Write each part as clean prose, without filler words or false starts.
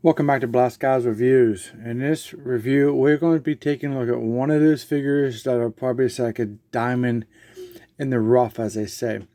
Welcome back to Blast Guys Reviews. In this review, we're going to be taking a look at one of those figures that are probably like a diamond in the rough, as they say.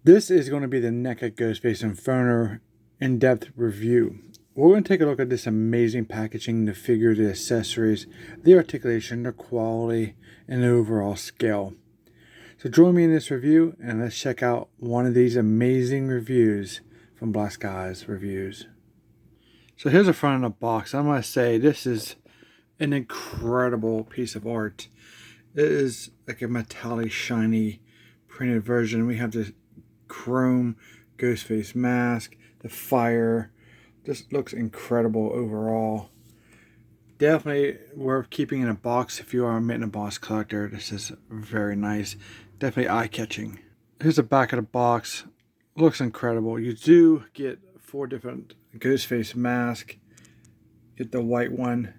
This is going to be the NECA Ghostface Inferno in-depth review. We're going to take a look at this amazing packaging, the figure, the accessories, the articulation, the quality, and the overall scale. So join me in this review, and let's check out one of these amazing reviews from Blast Guys Reviews. So here's the front of the box. I must say, this is an incredible piece of art. It is like a metallic, shiny, printed version. We have this chrome Ghostface mask, the fire. This looks incredible overall. Definitely worth keeping in a box if you are a Mitten Boss collector. This is very nice. Definitely eye-catching. Here's the back of the box. Looks incredible. You do get 4 different Ghostface mask. Get the white one,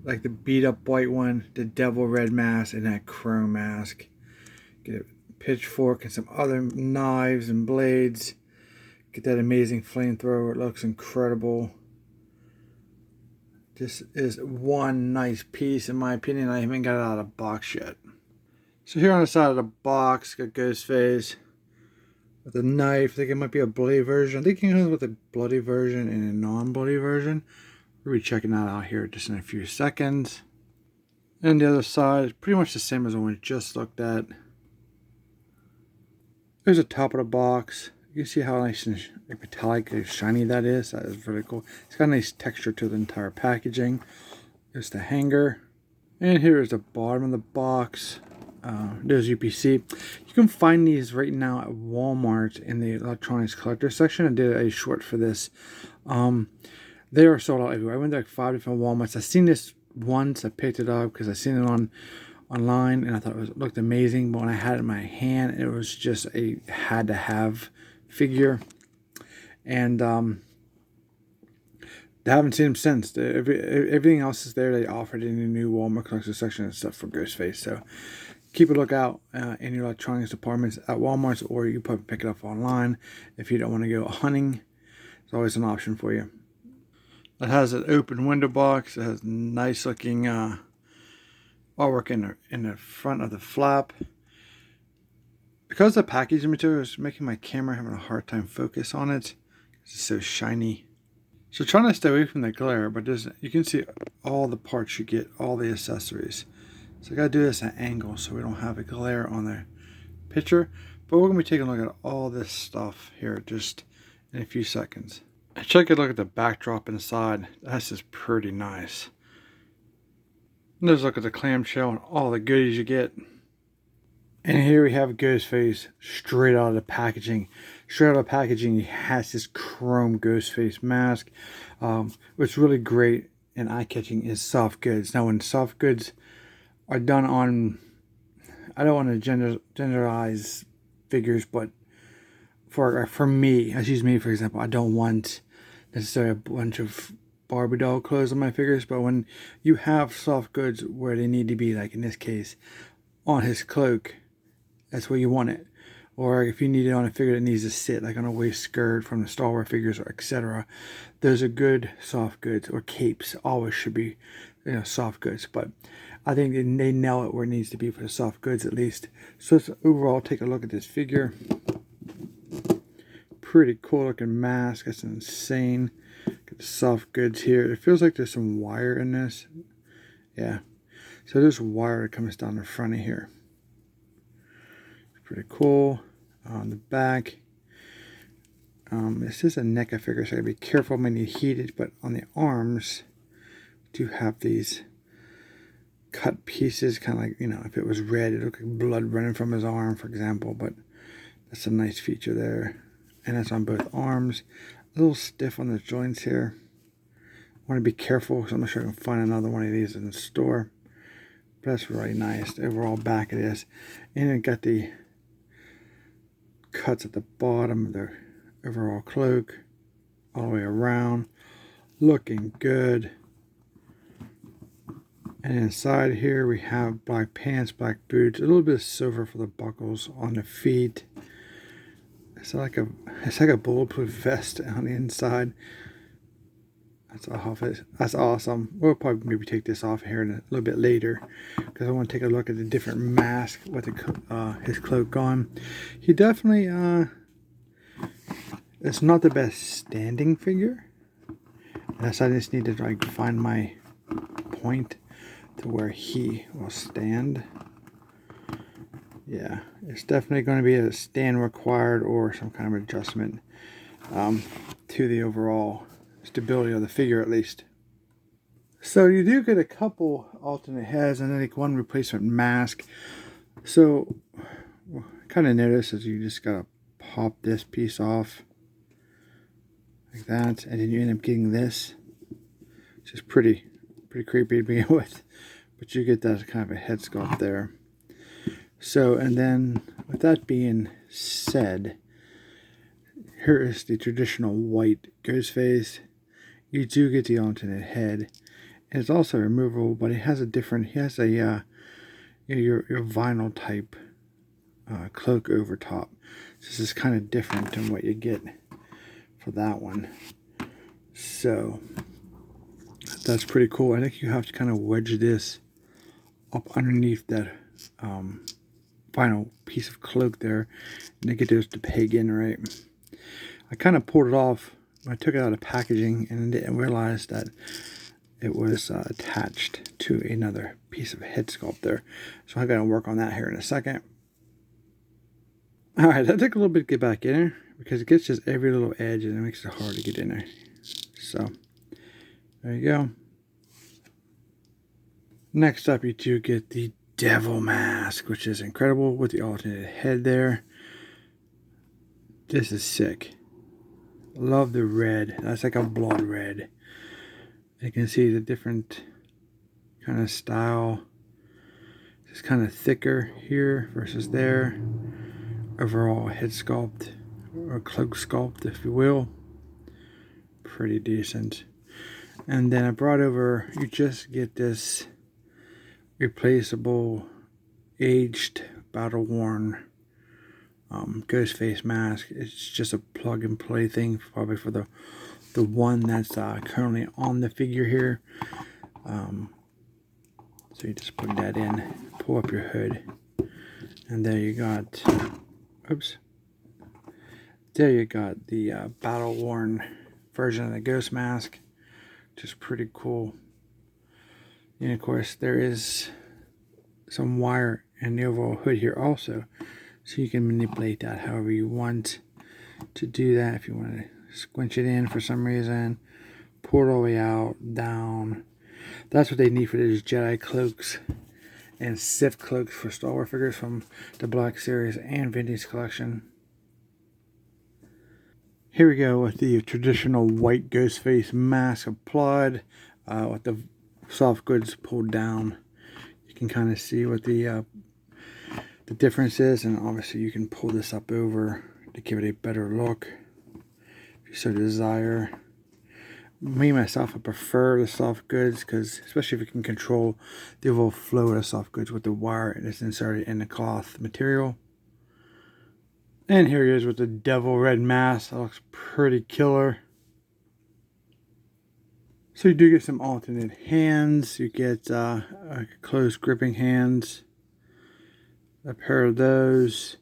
like the beat up white one, the devil red mask, and that chrome mask. Get a pitchfork and some other knives and blades. Get that amazing flamethrower. It looks incredible. This is one nice piece in my opinion. I haven't got it out of the box yet. So here on the side of the box, got Ghostface with a knife. I think it might be a bloody version. I think it comes with a bloody version and a non-bloody version. We'll be checking that out here just in a few seconds. And the other side is pretty much the same as the one we just looked at. There's the top of the box. You can see how nice and metallic and shiny that is. That is really cool. It's got a nice texture to the entire packaging. There's the hanger. And here is the bottom of the box. There's UPC. You can find these right now at Walmart in the electronics collector section. I did a short for this. They are sold out everywhere. I went to like 5 different Walmarts. I've seen this once. I picked it up because I seen it online and I thought it looked amazing. But when I had it in my hand, it was just a had-to-have figure. And I haven't seen them since. Everything else is there. They offered in the new Walmart collector section and stuff for Ghostface. So keep a lookout in your electronics departments at Walmart, or you can pick it up online if you don't want to go hunting. It's always an option for you. It has an open window box. It has nice looking artwork in the front of the flap. Because the packaging material is making my camera having a hard time focus on it. It's so shiny. So trying to stay away from the glare, but you can see all the parts you get, all the accessories. So I gotta do this at an angle so we don't have a glare on the picture. But we're gonna be taking a look at all this stuff here just in a few seconds. Take a look at the backdrop inside. That's just pretty nice. And let's look at the clamshell and all the goodies you get. And here we have Ghostface straight out of the packaging. Straight out of the packaging, he has this chrome Ghostface mask. What's really great and eye-catching is soft goods. Now, when soft goods are done on, I don't want to genderize figures, but for me, let's use me for example, I don't want necessarily a bunch of Barbie doll clothes on my figures, but when you have soft goods where they need to be, like in this case, on his cloak, that's where you want it. Or if you need it on a figure that needs to sit, like on a waist skirt from the Star Wars figures, or etc. Those are good soft goods, or capes always should be, soft goods. But I think they nail it where it needs to be for the soft goods at least. So let's overall take a look at this figure. Pretty cool looking mask. That's insane. Got the soft goods here. It feels like there's some wire in this. Yeah. So there's wire that comes down the front of here. It's pretty cool. On the back. This is a NECA figure, so I gotta be careful when you heat it. But on the arms, we do have these cut pieces, kind of like, if it was red, it looked like blood running from his arm, for example. But that's a nice feature there. And that's on both arms. A little stiff on the joints here. I want to be careful because I'm not sure I can find another one of these in the store. But that's really nice. The overall back of this. And it got the cuts at the bottom of the overall cloak. All the way around. Looking good. And inside here we have black pants, black boots. A little bit of silver for the buckles on the feet. It's like a bulletproof vest on the inside. That's off. That's awesome. We'll probably maybe take this off here in a little bit later because I want to take a look at the different mask with his cloak on. He definitely it's not the best standing figure. That's I just need to like find my point to where he will stand. Yeah, it's definitely going to be a stand required or some kind of adjustment to the overall stability of the figure at least. So you do get a couple alternate heads and then like one replacement mask. So kind of notice is you just gotta pop this piece off like that, and then you end up getting this, which is pretty creepy to begin with. But you get that kind of a head sculpt there. So, and then with that being said, here is the traditional white ghost face. You do get the alternate head, and it's also removable, but it has a different. He has a your vinyl type cloak over top. So this is kind of different than what you get for that one. So that's pretty cool. I think you have to kind of wedge this up underneath that vinyl piece of cloak there, and to get those to peg in right. I kind of pulled it off when I took it out of packaging and didn't realize that it was attached to another piece of head sculpt there. So I got to work on that here in a second. Alright, that took a little bit to get back in there because it gets just every little edge and it makes it hard to get in there. So, there you go. Next up, you do get the Devil Mask, which is incredible with the alternate head there. This is sick. Love the red. That's like a blood red. You can see the different kind of style. It's kind of thicker here versus there. Overall head sculpt, or cloak sculpt, if you will. Pretty decent. And then I brought over, you just get this replaceable, aged, battle-worn ghost face mask. It's just a plug and play thing, probably for the one that's currently on the figure here. So you just plug that in, pull up your hood, and there you got, oops, there you got the battle-worn version of the ghost mask, which is pretty cool. And of course there is some wire in the overall hood here also, so you can manipulate that however you want to do that. If you want to squinch it in for some reason, pull it all the way out, down. That's what they need for these Jedi cloaks and Sith cloaks for Star Wars figures from the Black Series and Vintage Collection. Here we go with the traditional white ghost face mask applied with the soft goods pulled down. You can kind of see what the difference is, and obviously you can pull this up over to give it a better look if you so desire. Me myself, I prefer the soft goods because, especially if you can control the overall flow of the soft goods with the wire that's inserted in the cloth material. And here he is with the devil red mask. That looks pretty killer. So you do get some alternate hands. You get closed gripping hands, a pair of those,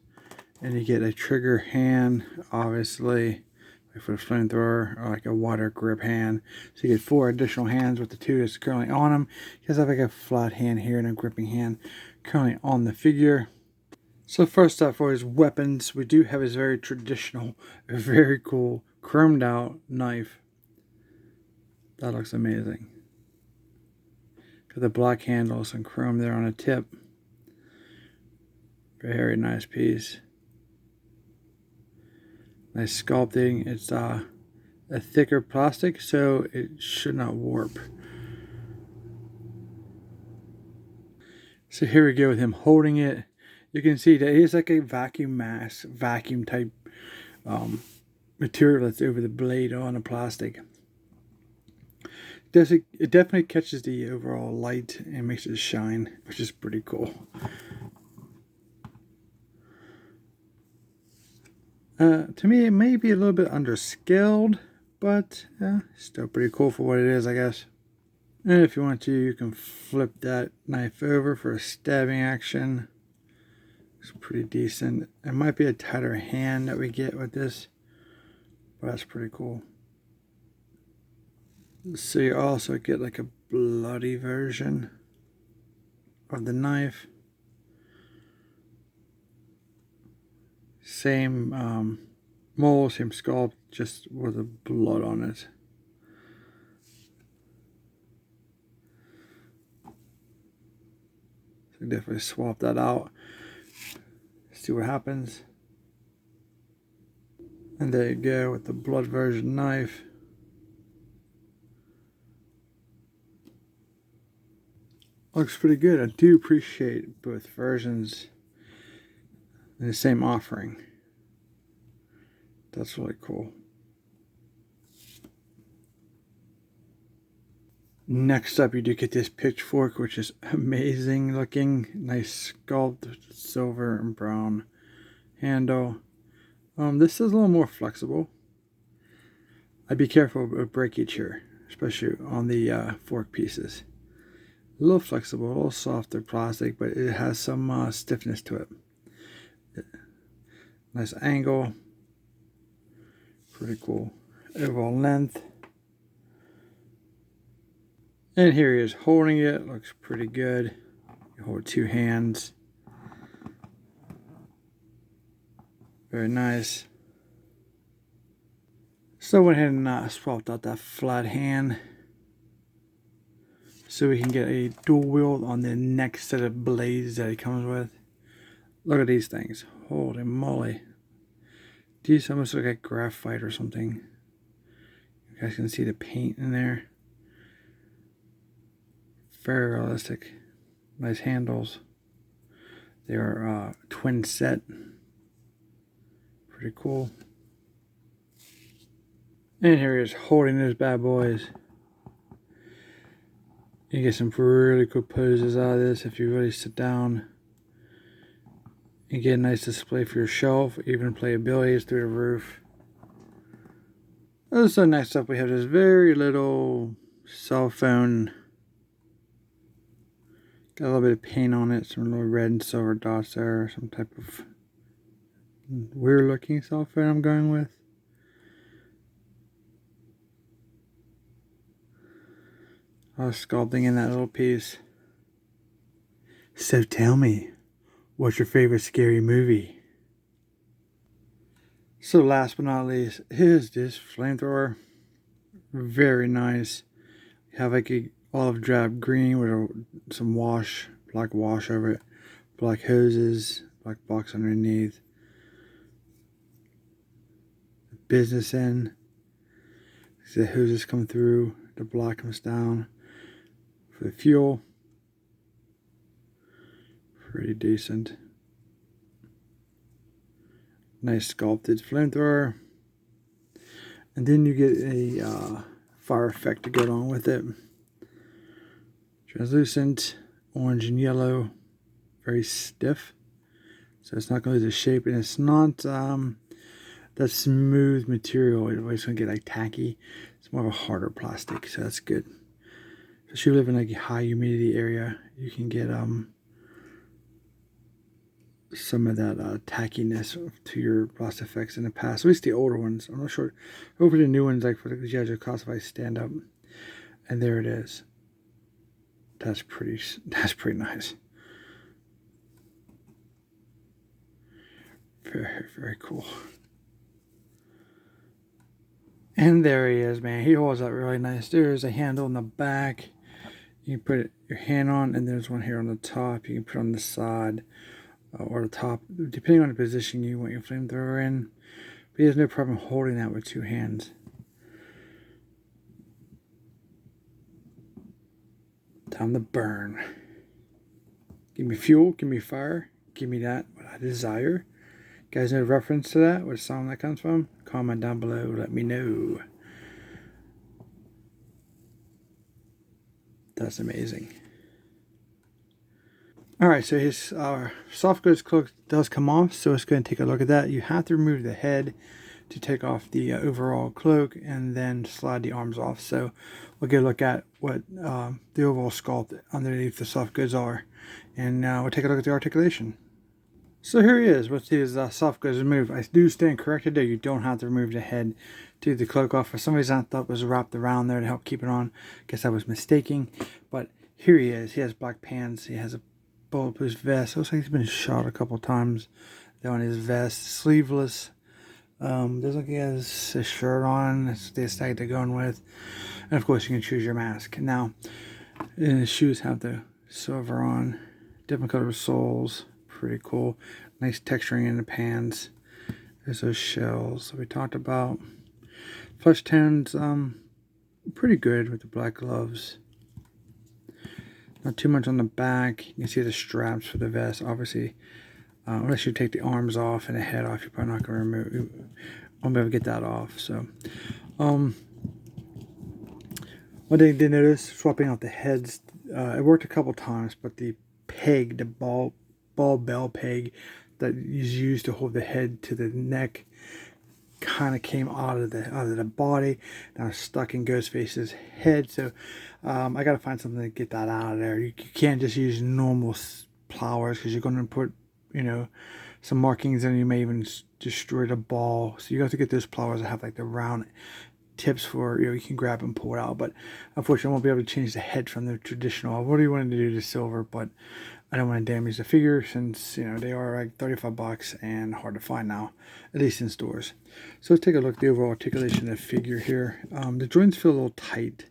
and you get a trigger hand, obviously, like for the flamethrower, or like a water grip hand. So you get 4 additional hands with the 2 that's currently on them. You guys have like a flat hand here and a gripping hand currently on the figure. So first up, for his weapons, we do have his very traditional, very cool, chromed out knife. That looks amazing. Got the black handles and chrome there on the tip. Very nice piece. Nice sculpting. It's a thicker plastic, so it should not warp. So here we go with him holding it. You can see that it is like a vacuum mask, vacuum type material that's over the blade on the plastic. It definitely catches the overall light and makes it shine, which is pretty cool. To me, it may be a little bit underscaled, but yeah, still pretty cool for what it is, I guess. And if you want to, you can flip that knife over for a stabbing action. It's pretty decent. It might be a tighter hand that we get with this, but that's pretty cool. So you also get like a bloody version of the knife. Same mold, same sculpt, just with the blood on it. So definitely swap that out. See what happens. And there you go with the blood version knife. Looks pretty good. I do appreciate both versions in the same offering. That's really cool. Next up, you do get this pitchfork, which is amazing looking. Nice sculpt, silver and brown handle. This is a little more flexible. I'd be careful of breakage here, especially on the fork pieces. A little flexible, a little softer plastic, but it has some stiffness to it. Nice angle. Pretty cool. Overall length. And here he is holding it. Looks pretty good. You hold 2 hands. Very nice. So I went ahead and swapped out that flat hand so we can get a dual wield on the next set of blades that it comes with. Look at these things. Holy moly. These almost look like graphite or something. You guys can see the paint in there. Very realistic. Nice handles. They are twin set. Pretty cool. And here he is holding those bad boys. You get some really cool poses out of this if you really sit down. You get a nice display for your shelf. Even playability is through the roof. Also next up we have this very little cell phone. Got a little bit of paint on it, some little red and silver dots there, some type of weird looking cell phone I'm going with. I was sculpting in that little piece. So tell me, what's your favorite scary movie? So last but not least, is this flamethrower. Very nice. You have like a olive drab green with some wash, black wash over it. Black hoses, black box underneath. Business end. See the hoses come through, the black comes down. For the fuel, pretty decent. Nice sculpted flamethrower. And then you get a fire effect to go along with it. Translucent, orange and yellow, very stiff. So it's not going to lose its shape, and it's not that smooth material. It's going to get like tacky. It's more of a harder plastic, so that's good. If you live in like a high humidity area, you can get some of that tackiness to your plastic effects in the past. At least the older ones. I'm not sure. Hopefully the new ones, like for the Jaja Classify stand up. And there it is. That's pretty nice. Very, very cool. And there he is, man. He holds up really nice. There's a handle in the back. You can put your hand on, and there's one here on the top. You can put on the side or the top, depending on the position you want your flamethrower in. But he has no problem holding that with 2 hands. Time to burn. Give me fuel, give me fire, give me that, what I desire. You guys know the reference to that, what song that comes from? Comment down below, let me know. That's amazing. Alright, so his soft goods cloak does come off, so let's go and take a look at that. You have to remove the head to take off the overall cloak and then slide the arms off. So we'll get a look at what the overall sculpt underneath the soft goods are, and we'll take a look at the articulation. So here he is with his soft goods removed. I do stand corrected there. You don't have to remove the head to the cloak off. For some reason I thought it was wrapped around there to help keep it on. Guess I was mistaking. But here he is. He has black pants. He has a bulletproof vest. Looks like he's been shot a couple times there on his vest. Sleeveless. Doesn't look like he has a shirt on. That's the aesthetic they're going with. And of course you can choose your mask. Now, his shoes have the silver on. Different color soles. Pretty cool. Nice texturing in the pants. There's those shells that we talked about. Flesh tones, pretty good with the black gloves. Not too much on the back. You can see the straps for the vest. Obviously, unless you take the arms off and the head off, you're probably not going to remove. You won't be able to get that off. So, one thing I did notice, swapping out the heads, it worked a couple times, but the peg, the ball bell peg that is used to hold the head to the neck kind of came out of the body. Now stuck in Ghostface's head. So I got to find something to get that out of there. You can't just use normal pliers because you're going to put, you know, some markings and you may even destroy the ball. So you have to get those pliers that have like the round tips for, you know, you can grab and pull it out. But unfortunately I won't be able to change the head from the traditional. I really wanted to do the silver, but I don't want to damage the figure since, you know, they are like 35 bucks and hard to find now, at least in stores. So let's take a look at the overall articulation of the figure here. The joints feel a little tight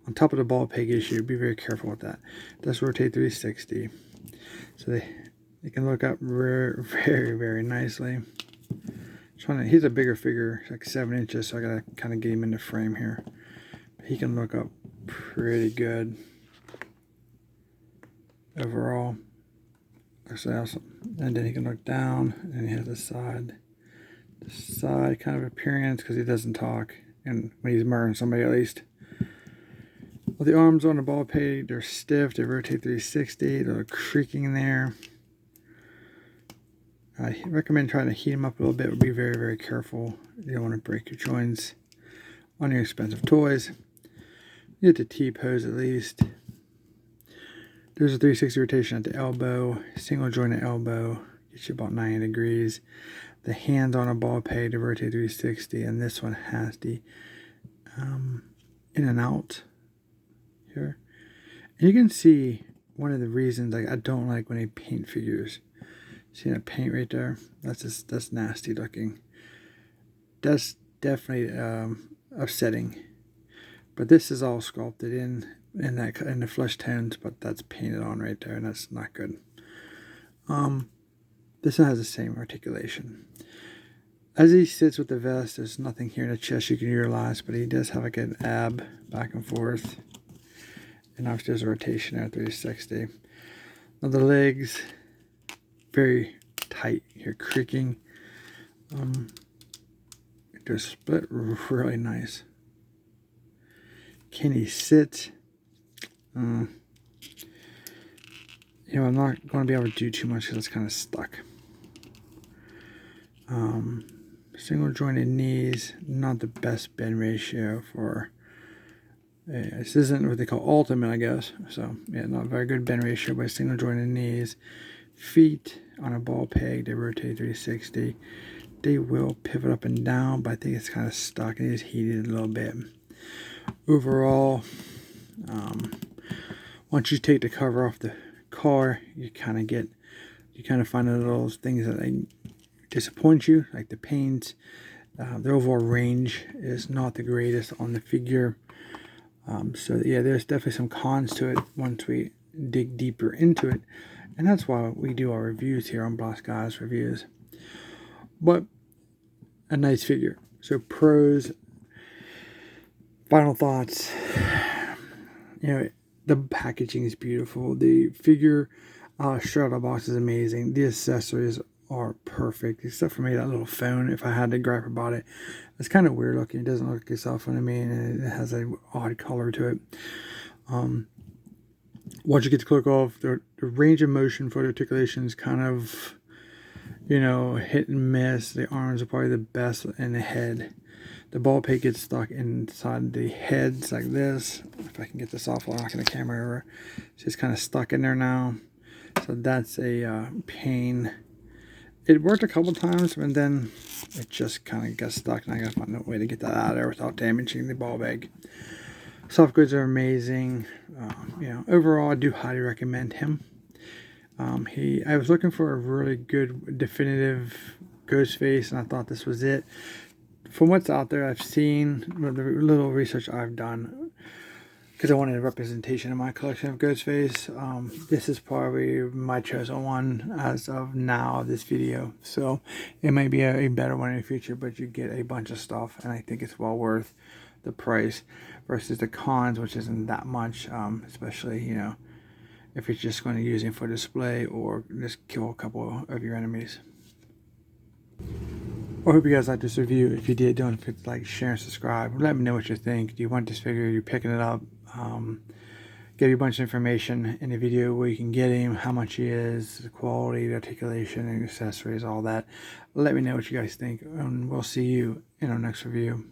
on top of the ball peg issue. Be very careful with that. Let's rotate 360. So they can look up very, very nicely. He's a bigger figure, like 7 inches, so I gotta kind of get him in the frame here. He can look up pretty good overall. Looks awesome. And then he can look down, and he has the side kind of appearance because he doesn't talk, and when he's murdering somebody at least. Well, the arms on the ball peg, they're stiff. They rotate 360. They're creaking there. I recommend trying to heat them up a little bit, but be very, very careful. You don't want to break your joints on your expensive toys. You get the T-pose at least. There's a 360 rotation at the elbow, single joint at elbow, gets you about 90 degrees. The hands on a ball peg to rotate 360, and this one has the in and out here. And you can see one of the reasons I don't like when they paint figures. See that paint right there? That's nasty looking. That's definitely upsetting. But this is all sculpted in the flesh tones, but that's painted on right there, and that's not good. This one has the same articulation. As he sits with the vest, there's nothing here in the chest you can utilize, but he does have like an ab back and forth. And obviously there's a rotation there, 360. Now the legs, very tight here, creaking. They're split really nice. Can he sit? You know, I'm not going to be able to do too much because it's kind of stuck. Single jointed knees, not the best bend ratio for. This isn't what they call ultimate, I guess. So yeah, not very good bend ratio, but single jointed knees. Feet on a ball peg, they rotate 360. They will pivot up and down, but I think it's kind of stuck. It is heated a little bit. Overall, once you take the cover off the car, you kind of find the little things that disappoint you, like the paint. The overall range is not the greatest on the figure. So yeah, there's definitely some cons to it once we dig deeper into it. And that's why we do our reviews here on Boss Guys Reviews. But a nice figure. So pros, final thoughts. You know, the packaging is beautiful. The figure straight out of the box is amazing. The accessories are perfect, except for maybe that little phone. If I had to gripe about it, it's kind of weird looking. It doesn't look like a cell phone to me, and it has an odd color to it. Once you get the cloak off, the range of motion for the articulation is kind of, you know, hit and miss. The arms are probably the best, and the head. The ball pit gets stuck inside the heads like this. If I can get this off while knocking the camera over. It's just kind of stuck in there now. So that's a pain. It worked a couple times, and then it just kind of got stuck, and I gotta find a way to get that out of there without damaging the ball bag. Soft goods are amazing. You know, overall, I do highly recommend him. I was looking for a really good, definitive ghost face, and I thought this was it. From what's out there, I've seen, the little research I've done, because I wanted a representation of my collection of ghost face. This is probably my chosen one as of now, this video. So it may be a better one in the future, but you get a bunch of stuff, and I think it's well worth the price versus the cons, which isn't that much, especially, you know, if you're just going to use it for display or just kill a couple of your enemies. I hope you guys liked this review. If you did, don't forget to like, share, and subscribe. Let me know what you think. Do you want this figure? Are you picking it up? Give you a bunch of information in the video where you can get him, how much he is, the quality, the articulation, and accessories, all that. Let me know what you guys think, and we'll see you in our next review.